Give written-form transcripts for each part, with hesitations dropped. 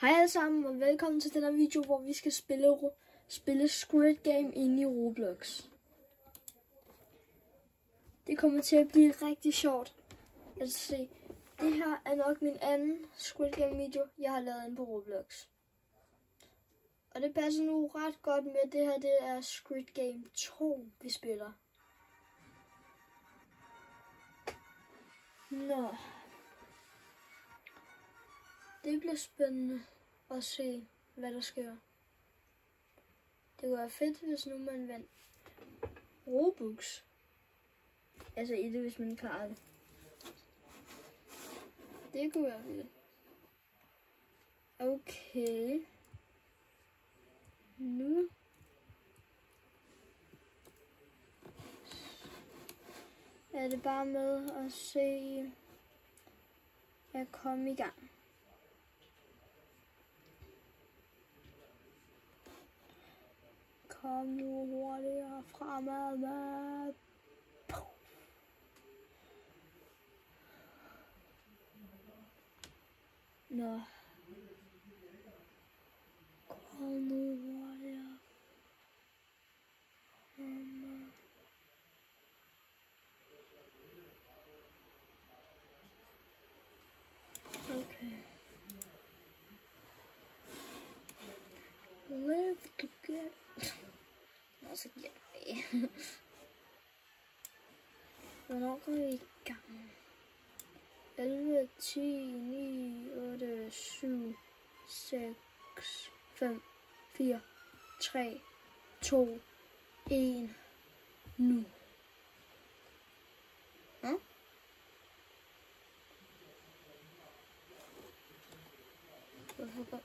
Hej alle sammen og velkommen til denne video, hvor vi skal spille Squid Game inde i Roblox. Det kommer til at blive rigtig sjovt. Altså se, det her er nok min anden Squid Game video, jeg har lavet inde på Roblox. Og det passer nu ret godt med, det her det er Squid Game 2, vi spiller. Nå. Det bliver spændende at se, hvad der sker. Det kunne være fedt, hvis nu man vandt Robux. Altså i det, hvis man klarer det. Det kunne være fedt. Okay. Nu. Er det bare med at se at komme i gang. Kom nu hurtigere fremad, mand. Nå. Kom nu hurtigere. Okay. Live to get. Så giver det. Hvornår går vi i gang? 11, 10, 9, 8, 7, 6, 5, 4, 3, 2, 1, nu. Hm? Hvorfor går...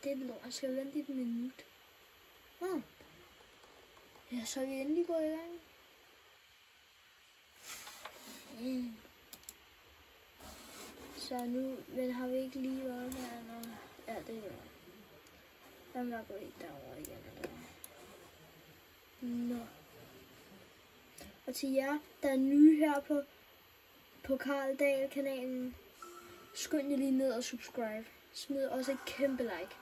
det er lort. Jeg skal vente et minut. Ja, så er vi endelig gået i gang. Så nu, men har vi ikke lige været her? Ja, det gør jeg. Jeg må gå helt derovre igen. Nå. Og til jer, der er nye her på Karl Dahl-kanalen, skynd jer lige ned og subscribe. Smid også et kæmpe like.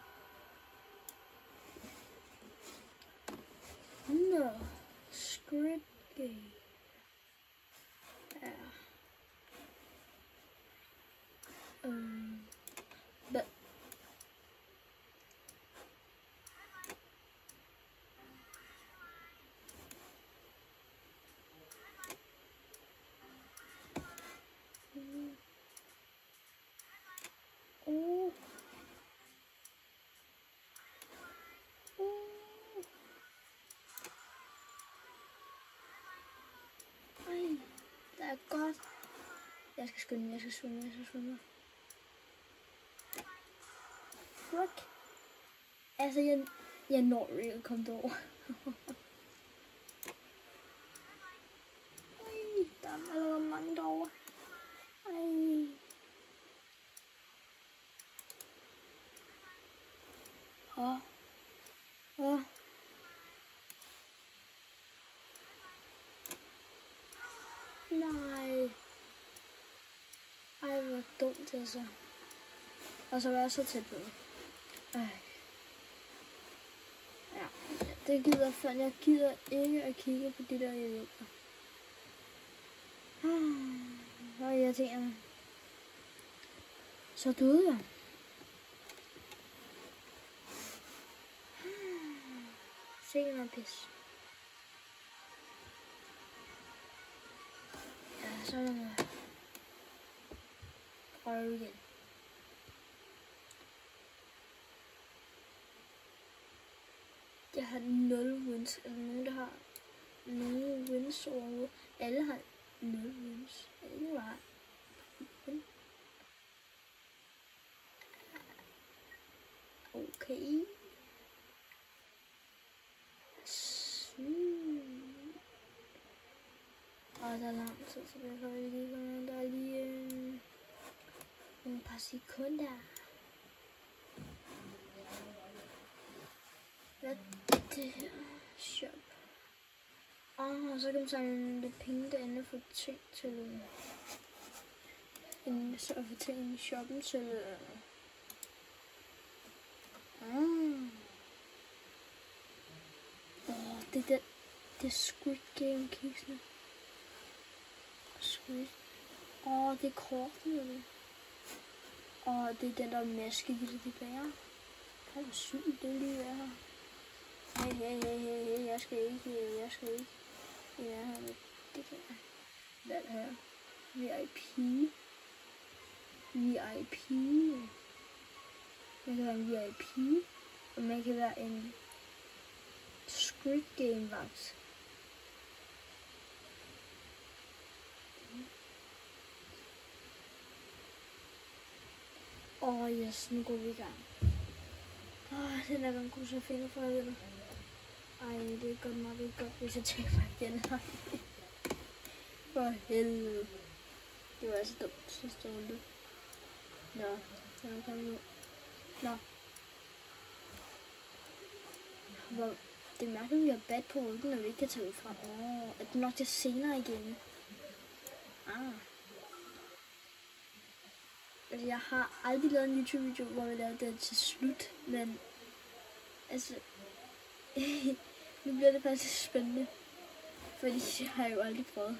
Nå, Squid Game. Ja. But det er godt. Jeg skal skynde. Fuck. Altså, jeg når ikke at komme derover. Der er allerede mange derovre. Nej. Ej, hvor dumt altså. Og så var jeg så tæt på. Ja, det gider fandme. Jeg gider ikke at kigge på de der idioter. Hvor irriterende. Så døde jeg. Se mig pis. Ja, så er det prøve igen. Jeg har 0 wins. Er der nogen, der har nogen wins overhovedet? Alle har 0 wins. Alle var. Okay. Og der er lang tid, så derfor er lige kommet. Der er lige nogle par sekunder. Hvad er det her? Shop. Og så kan man samle lidt penge derinde og få ting til så at få ting i shoppen til det er Squid Game kiksene. Squid. Det er kortene. Og det er den der maske, de bærer. Hold sygt, det er lige her. Hey, jeg skal ikke. Ja, det kan jeg. Den her. VIP. Man kan være en VIP. Og man kan være en Squid Game vagt. Yes, nu går vi i gang. Den er gang kunne så finde for helvede. Det er godt nok ikke godt, hvis jeg tager mig igen. For helvede. Det var altså dumt sidste runde. Nå, jeg kan nu. Nå. Det mærker vi har bat på ryggen, når vi ikke kan tage ud fra. Er det nok til senere igen? Altså, jeg har aldrig lavet en YouTube-video, hvor jeg lavede det til slut, men altså, nu bliver det faktisk spændende, fordi jeg har jo aldrig prøvet.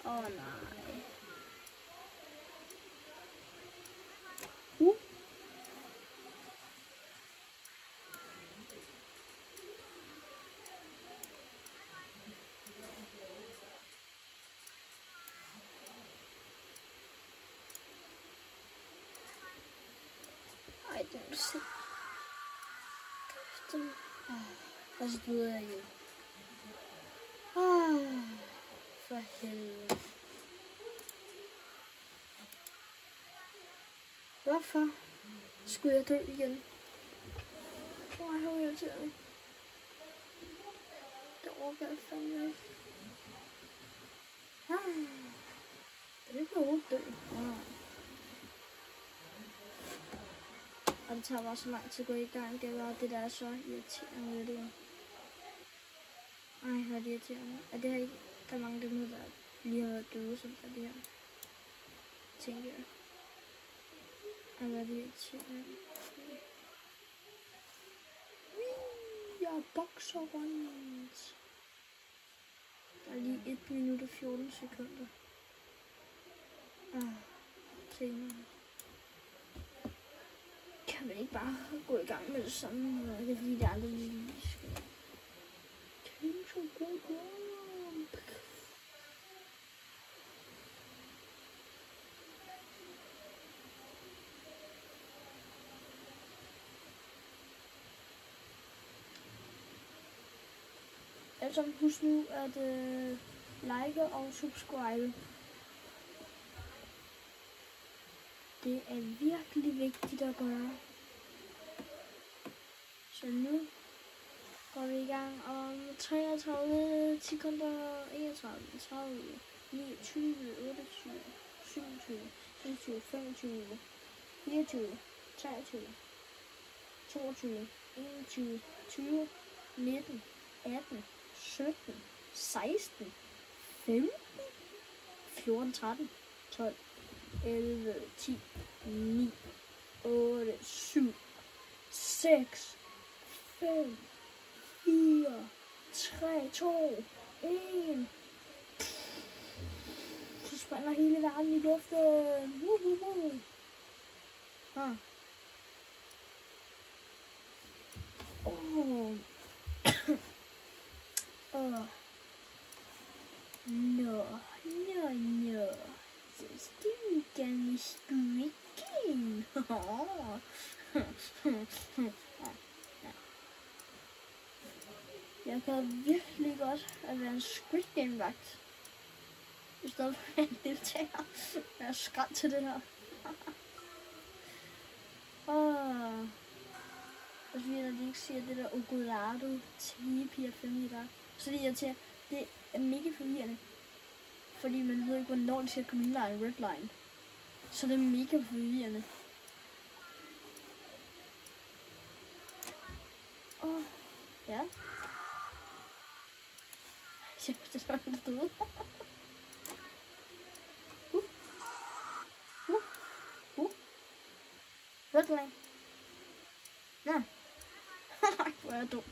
Nej. Det må du se. Og så byder jeg igen. For helvede. Hvorfor skulle jeg dø igen? Jeg har irriteret. Det orker jeg fandme ikke. Det kan jo dø. Og det tager bare så lang tid at gå i gang. Det var det, der er så irriterende ved det. Hvor er det irriterende. Er det her ikke? Der er mange af dem, der lige har været døde, som er det her. Tænker jeg. Hvor er det irriterende. Jeg bokser rundt. Der er lige 1 minut og 14 sekunder. Senere. Kan man ikke bare gå i gang med det samme? Det er fordi, det aldrig lige skal. Tænk så god kamp. Altså husk nu at like og subscribe. Det er virkelig vigtigt at gøre. Så nu går vi i gang om 33 sekunder, 31, 30, 29, 28, 27, 26, 25, 24, 23, 22, 21, 20, 19, 18, 17, 16, 15, 14, 13, 12, 11, 10, 9, 8, 7, 6, 5, 4, 3, 2, 1. Så springer hele verden i luften. No. Das stimmt ja nicht mitgehen. Jeg kan virkelig godt at være en Squid Game vagt. I stedet for en deltager. Jeg er skræmt til det her. Og så når de ikke siger det der Ogolado Tipi og familie der. Så det irriterer. Det er mega forvirrende. Fordi man ved ikke, hvornår de skal komme ind line, red line. Så det er mega forvirrende. Ja. Jeg det er sådan døde. Red line. Nå. Hvor er jeg dum.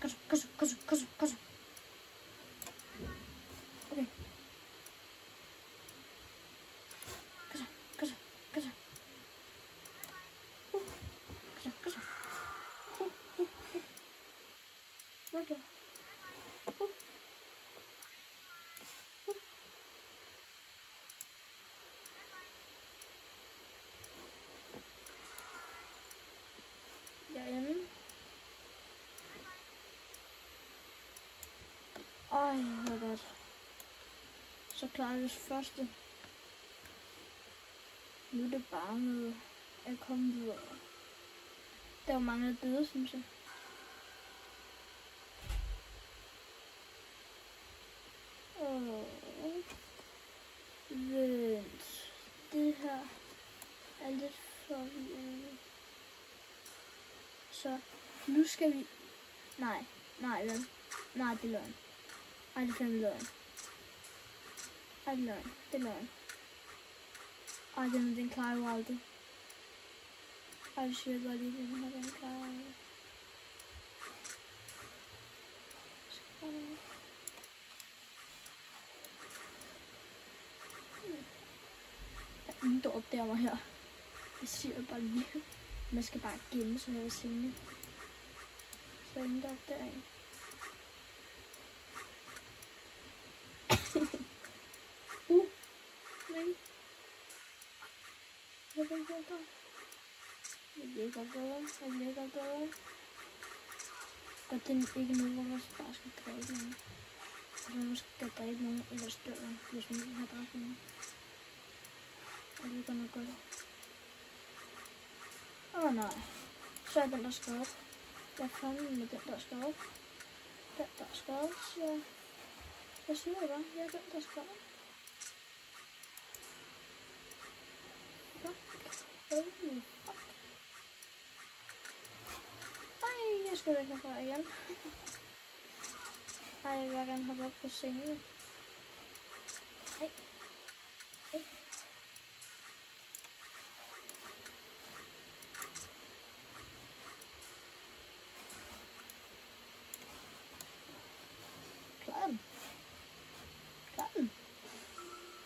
Kom så. Okay. Kom så. Okay. Jeg er inde. Ej, hvor godt. Så klarer vi første. Nu er det bare med at komme videre. Der er jo mange der døde, synes jeg. Vent. Det her er lidt forvirrende. Så nu skal vi... Nej, vel? Nej, det er løgn. Ej, det er fandme løgn. Ej, det er løgn. Det er løgn. Ej, den klarer jo aldrig. Ej, vi siger bare lige, den her, den klarer aldrig. Der er ingen, der opdager mig her. Jeg siger bare lige. Man skal bare gemme sig her ved scenen. Så er ingen, der opdager en. Nej. Jeg virker bedre. Og den er ikke noget, hvor man bare skal dræbe nogen. Så man skal dræbe nogen, ellers dør man, hvis man ikke har dræbt nogen. Og det går nok godt. Nej. Så er den der skrevet. Jeg er fandme med den der skrevet. Den der skrevet, så... Jeg siger det bare. Jeg er den der skrevet. Fuck. Ej, jeg skal ikke herfra igen. Ej, jeg vil gerne hoppe op på sengen. Ej. Klar den.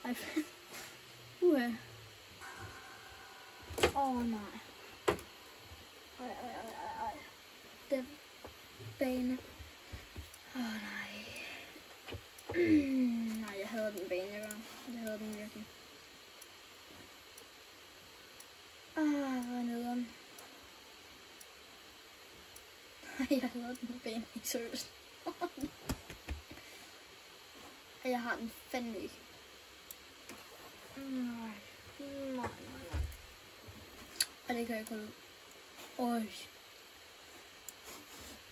Ej, nej. Ej. Den bane. Nej. Nej, jeg hader den bane, jeg gør. Jeg hader den virkelig. Hvor nederen. Jeg hader den bane, ikke seriøst. Jeg har den fandme ikke. Nej. Og det kan jeg ikke holde ud.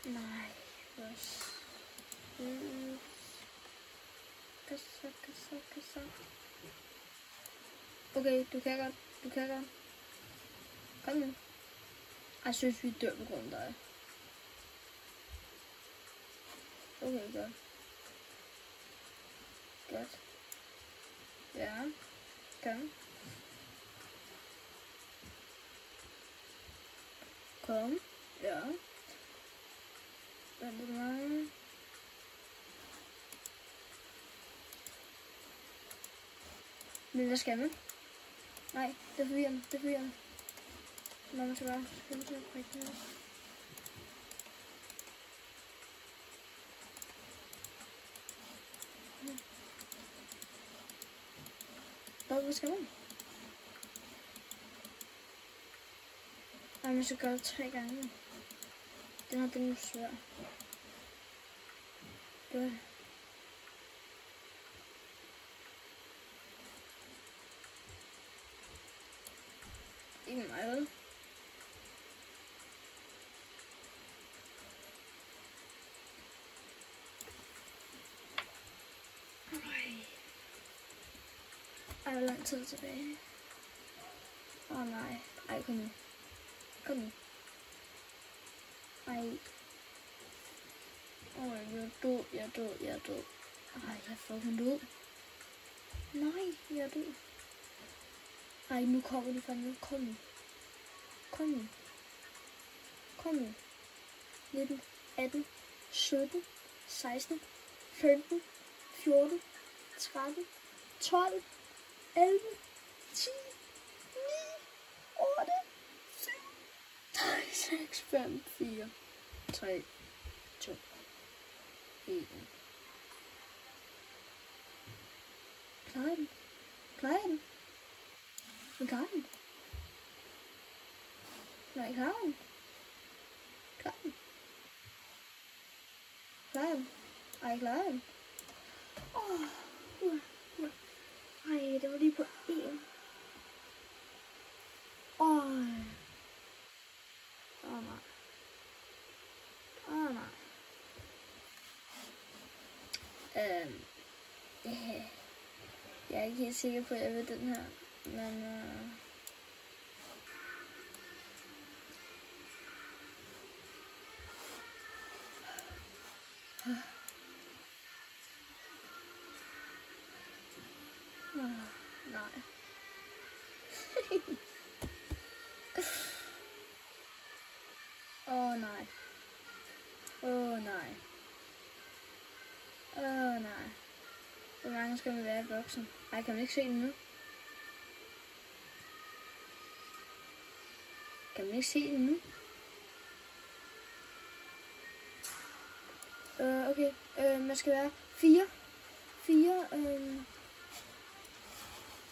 Nej. Kassa. Okay, du kan godt. Kom nu. Jeg synes, vi dør på grund af dig. Okay, godt. Ja, kom. Ja. Vent lidt meget. Men hvad skal man? Nej, det er forvirrende. Nå, man skal bare skille til at prikke det. Hvad skal man? Nej, man skal gøre det 3 gange. Den er jo svær. Gør det. Ikke meget. Ej, hvor lang tid tilbage. Nej. Ej, kom nu. Ej. Jeg er død. Ej, jeg er fucking død. Nej, jeg er død. Ej, nu kommer de fandme. Kom nu. Kom nu. 19, 18, 17, 16, 15, 14, 13, 12, 11, 10, 9, 8, 7, 6, 5, 4, 3, 2, 1. Klarer den? Klarer den? Den klarer den. Nej, klarer den? Klarer den? Klarer den? Ej, klarer den? Ej, det var lige på 1. Nej. Nej. Jeg er ikke helt sikker på, at jeg vil den her, men nej. Nej. Nej. Hvor mange skal man være i boksen? Ej, kan man ikke se den nu? Kan man ikke se den nu? Okay. Man skal være 4.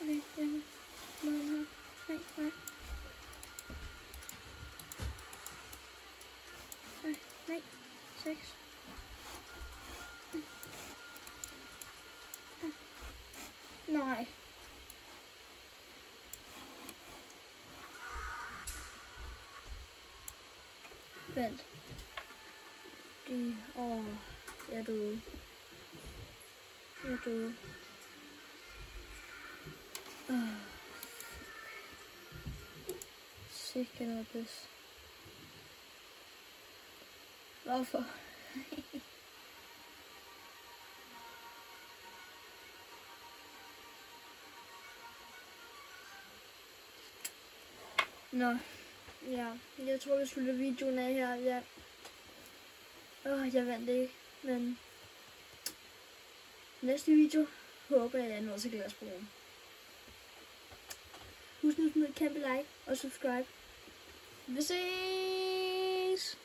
Okay, nej. 6. Nej. Vent. Jeg er døde. Sikke noget pis. Hvorfor? Nå, ja, jeg tror, vi slutter videoen af her. Jeg vandt ikke, men næste video håber jeg er nået til glasbroen. Husk nu at smide et kæmpe like og subscribe. Vi ses!